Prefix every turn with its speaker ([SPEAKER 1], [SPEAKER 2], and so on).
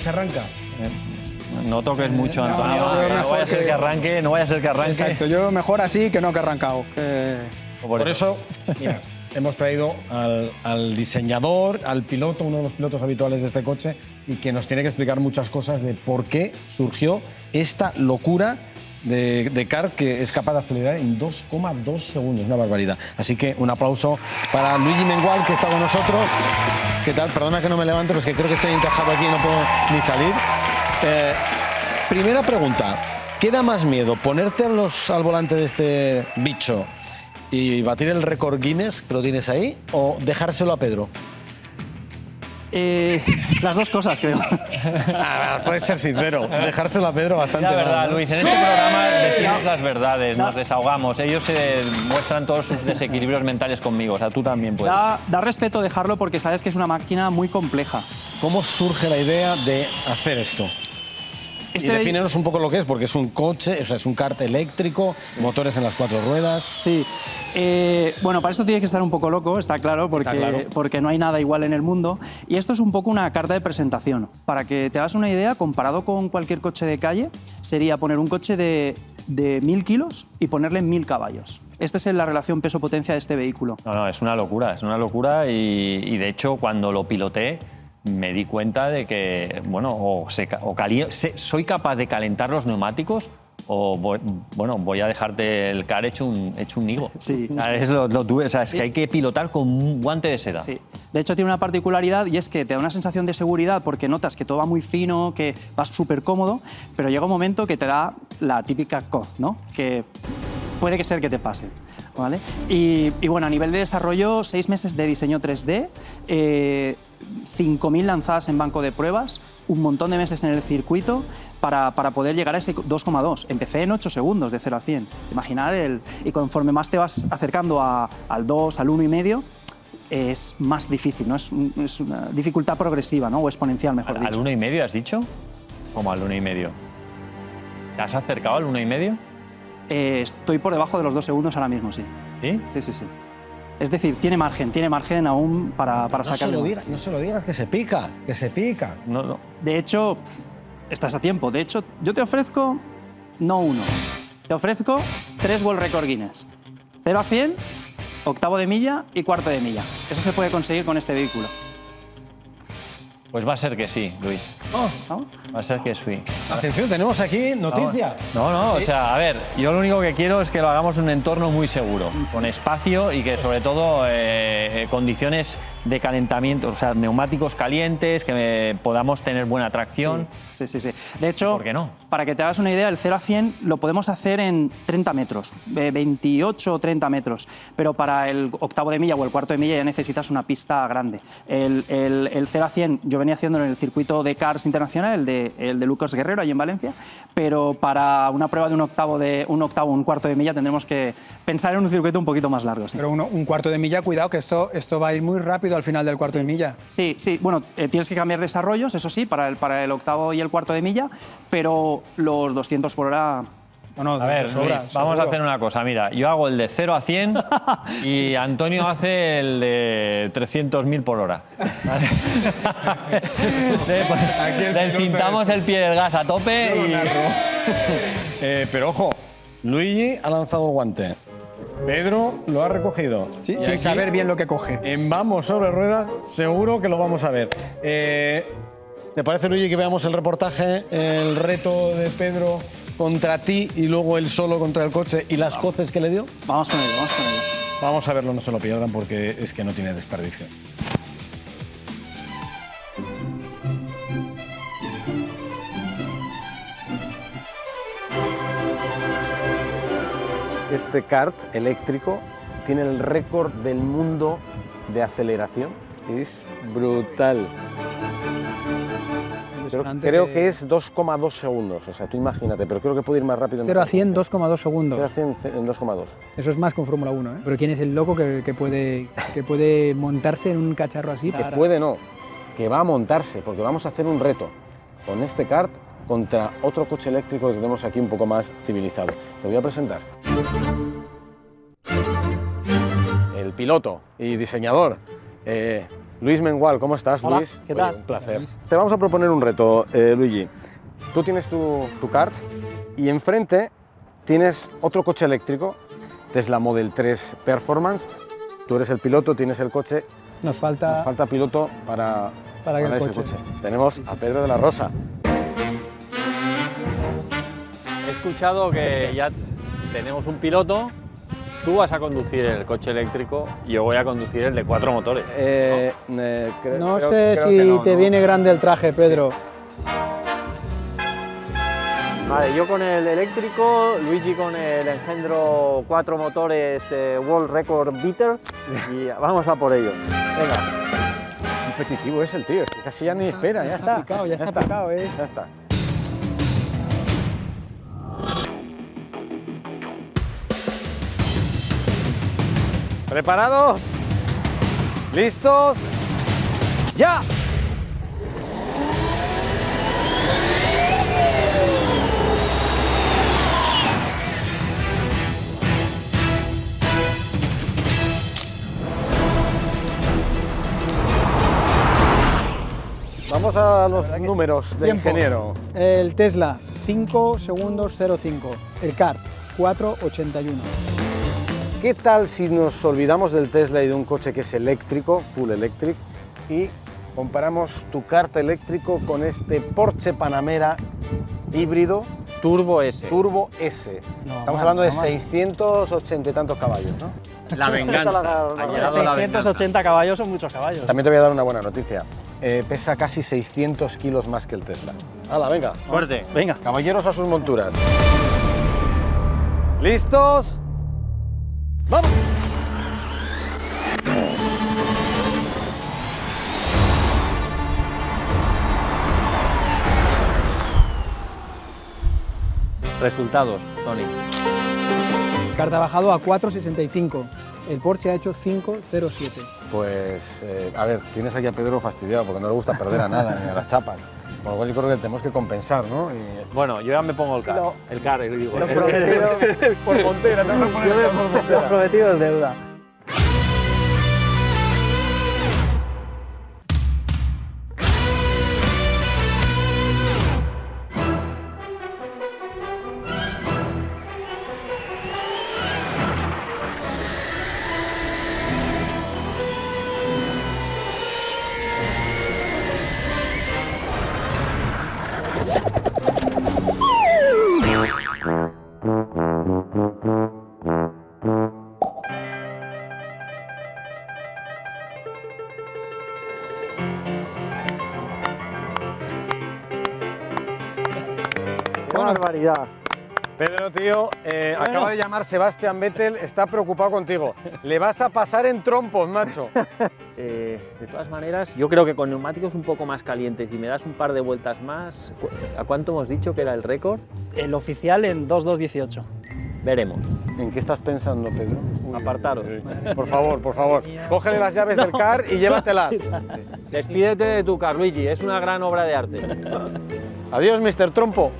[SPEAKER 1] se arranca.
[SPEAKER 2] No toques mucho, Antonio. No vaya a ser que arranque, no vaya a ser que arranque.
[SPEAKER 3] Exacto, yo mejor así que no que arrancado.
[SPEAKER 1] Por eso, mira, hemos traído al diseñador, al piloto, uno de los pilotos habituales de este coche, y que nos tiene que explicar muchas cosas de por qué surgió esta locura de kart que es capaz de acelerar en 2,2 segundos, una barbaridad. Así que un aplauso para Luigi Mengual, que está con nosotros. ¿Qué tal? Perdona que no me levante, pero es que creo que estoy encajado aquí y no puedo ni salir. Primera pregunta, ¿qué da más miedo? ¿Ponerte al volante de este bicho y batir el récord Guinness, que lo tienes ahí, o dejárselo a Pedro?
[SPEAKER 4] Las dos cosas, creo.
[SPEAKER 1] Puedes ser sincero, dejárselo a Pedro bastante.
[SPEAKER 2] La verdad,
[SPEAKER 1] mal, ¿no?
[SPEAKER 2] Luis, en este programa decimos las verdades, nos desahogamos. Ellos se muestran todos sus desequilibrios mentales conmigo, o sea, tú también puedes.
[SPEAKER 4] Da respeto dejarlo porque sabes que es una máquina muy compleja.
[SPEAKER 1] ¿Cómo surge la idea de hacer esto? Y defínenos un poco lo que es, porque es un coche, o sea, es un kart eléctrico, motores en las 4 ruedas.
[SPEAKER 4] Sí. Bueno, para esto tienes que estar un poco loco, está claro, porque no hay nada igual en el mundo. Y esto es un poco una carta de presentación. Para que te hagas una idea, comparado con cualquier coche de calle, sería poner un coche de 1000 kilos y ponerle 1000 caballos. Esta es la relación peso-potencia de este vehículo.
[SPEAKER 2] No, es una locura y de hecho cuando lo piloté me di cuenta de que, bueno, soy capaz de calentar los neumáticos o voy a dejarte el car hecho un nigo.
[SPEAKER 4] Sí.
[SPEAKER 2] Es o sea, es que hay que pilotar con un guante de seda.
[SPEAKER 4] Sí. De hecho, tiene una particularidad y es que te da una sensación de seguridad porque notas que todo va muy fino, que vas súper cómodo, pero llega un momento que te da la típica coz, ¿no? Que puede que ser que te pase. ¿Vale? Y bueno, a nivel de desarrollo, 6 meses de diseño 3D, 5.000 lanzadas en banco de pruebas, un montón de meses en el circuito para poder llegar a ese 2,2. Empecé en 8 segundos de 0 a 100. Imaginad, y conforme más te vas acercando al 2, al 1,5, es más difícil, ¿no? Es una dificultad progresiva, ¿no? O exponencial, mejor dicho.
[SPEAKER 2] ¿Al 1,5 has dicho? ¿Cómo al 1,5? ¿Te has acercado al 1,5?
[SPEAKER 4] Estoy por debajo de los 2 segundos ahora mismo, sí.
[SPEAKER 2] ¿Sí?
[SPEAKER 4] Sí. Es decir, tiene margen aún para sacarlo.
[SPEAKER 1] No se lo digas, que se pica.
[SPEAKER 2] No.
[SPEAKER 4] De hecho, estás a tiempo. De hecho, yo te ofrezco no 1, te ofrezco 3 World Record Guinness. 0 a 100, octavo de milla y cuarto de milla. Eso se puede conseguir con este vehículo.
[SPEAKER 2] Pues va a ser que sí, Luis.
[SPEAKER 4] ¿No?
[SPEAKER 2] Va a ser que sí.
[SPEAKER 1] Atención, tenemos aquí noticia.
[SPEAKER 2] No, o sea, a ver, yo lo único que quiero es que lo hagamos en un entorno muy seguro, con espacio y que sobre todo condiciones de calentamiento, o sea, neumáticos calientes, que podamos tener buena tracción.
[SPEAKER 4] Sí. De hecho,
[SPEAKER 2] ¿por qué no?
[SPEAKER 4] Para que te hagas una idea, el 0 a 100 lo podemos hacer en 30 metros, 28 o 30 metros, pero para el octavo de milla o el cuarto de milla ya necesitas una pista grande. El 0 a 100 yo venía haciendo en el circuito de Cars Internacional, el de Lucas Guerrero, ahí en Valencia, pero para una prueba de un cuarto de milla tendremos que pensar en un circuito un poquito más largo. Sí.
[SPEAKER 3] Pero un cuarto de milla, cuidado, que esto va a ir muy rápido al final del cuarto de milla.
[SPEAKER 4] Sí, bueno, tienes que cambiar desarrollos, eso sí, para el octavo y el cuarto de milla, pero los 200 por hora...
[SPEAKER 2] A ver, Luis, vamos a hacer una cosa. Mira, yo hago el de 0 a 100 y Antonio hace el de 300.000 por hora. ¿Vale? Le encintamos el pie del gas a tope y...
[SPEAKER 1] Pero ojo, Luigi ha lanzado el guante. Pedro lo ha recogido.
[SPEAKER 3] Sí, sin saber bien lo que coge.
[SPEAKER 1] En Vamos sobre Ruedas seguro que lo vamos a ver. ¿Te parece, Luigi, que veamos el reportaje, el reto de Pedro contra ti y luego él solo contra el coche y las coces que le dio?
[SPEAKER 4] Vamos con ello.
[SPEAKER 1] Vamos a verlo, no se lo pierdan porque es que no tiene desperdicio. Este kart eléctrico tiene el récord del mundo de aceleración. Es brutal. Creo que es 2,2 segundos. O sea, tú imagínate, pero creo que puede ir más rápido.
[SPEAKER 3] 0 a 100, 2,2 segundos.
[SPEAKER 1] 0 a 100 en 2,2.
[SPEAKER 3] Eso es más con Fórmula 1, ¿eh? Pero ¿quién es el loco que puede montarse en un cacharro así?
[SPEAKER 1] Que puede no, que va a montarse, porque vamos a hacer un reto con este kart contra otro coche eléctrico que tenemos aquí un poco más civilizado. Te voy a presentar. El piloto y diseñador, Luis Mengual, ¿cómo estás,
[SPEAKER 5] Hola,
[SPEAKER 1] Luis?
[SPEAKER 5] ¿qué tal?
[SPEAKER 1] Un placer. Te vamos a proponer un reto, Luigi. Tú tienes tu kart y enfrente tienes otro coche eléctrico, Tesla Model 3 Performance. Tú eres el piloto, tienes el coche.
[SPEAKER 3] Nos falta,
[SPEAKER 1] Nos falta piloto para
[SPEAKER 3] el
[SPEAKER 1] ese
[SPEAKER 3] coche.
[SPEAKER 1] Tenemos a Pedro de la Rosa.
[SPEAKER 2] He escuchado que ya tenemos un piloto. Tú vas a conducir el coche eléctrico y yo voy a conducir el de 4 motores.
[SPEAKER 3] No sé si te viene grande el traje, Pedro.
[SPEAKER 5] Vale, yo con el eléctrico, Luigi con el engendro 4 motores World Record Beater y vamos a por ello. Venga.
[SPEAKER 1] Competitivo es el tío, es que casi ya ni espera, ya está.
[SPEAKER 3] Ya está picado, ¿eh?
[SPEAKER 1] Ya está. ¿Preparados? ¿Listos? ¡Ya! Vamos a los números de
[SPEAKER 3] Tiempo.
[SPEAKER 1] ingeniero.
[SPEAKER 3] El Tesla, 5 segundos 05. El kart, 4.81.
[SPEAKER 1] ¿Qué tal si nos olvidamos del Tesla y de un coche que es eléctrico, full electric, y comparamos tu kart eléctrico con este Porsche Panamera híbrido
[SPEAKER 2] Turbo S.
[SPEAKER 1] Turbo S?
[SPEAKER 3] No,
[SPEAKER 1] Estamos
[SPEAKER 3] mal,
[SPEAKER 1] hablando de
[SPEAKER 3] no, mal.
[SPEAKER 1] 680 y tantos caballos, ¿no?
[SPEAKER 2] La venganza. Ha llegado la venganza.
[SPEAKER 5] 680 caballos son muchos caballos.
[SPEAKER 1] También te voy a dar una buena noticia. Pesa casi 600 kilos más que el Tesla. ¡Hala, venga!
[SPEAKER 2] Suerte.
[SPEAKER 5] Venga.
[SPEAKER 1] Caballeros a sus monturas. ¿Listos? ¡Vamos!
[SPEAKER 2] Resultados, Tony.
[SPEAKER 3] El kart ha bajado a 4.65. El Porsche ha hecho 5.07.
[SPEAKER 1] Pues, a ver, tienes aquí a Pedro fastidiado porque no le gusta perder a nada, ni a las chapas. Con lo cual yo creo que tenemos que compensar, ¿no?
[SPEAKER 2] Bueno, yo ya me pongo el car. El car, digo.
[SPEAKER 1] Lo prometido por Montera, te vas a poner el por Montera.
[SPEAKER 5] Lo prometido es deuda. ¡Qué barbaridad!
[SPEAKER 1] Pedro, tío, acaba de llamar Sebastián Vettel, está preocupado contigo. Le vas a pasar en trompos, macho.
[SPEAKER 2] De todas maneras, yo creo que con neumáticos un poco más calientes y me das un par de vueltas más, ¿a cuánto hemos dicho que era el récord?
[SPEAKER 5] El oficial en 2.218.
[SPEAKER 2] Veremos.
[SPEAKER 1] ¿En qué estás pensando, Pedro?
[SPEAKER 2] Apartaros.
[SPEAKER 1] Por favor, cógele las llaves del car y llévatelas.
[SPEAKER 2] Despídete de tu car, Luigi, es una gran obra de arte.
[SPEAKER 1] Adiós, Mr. Trompo.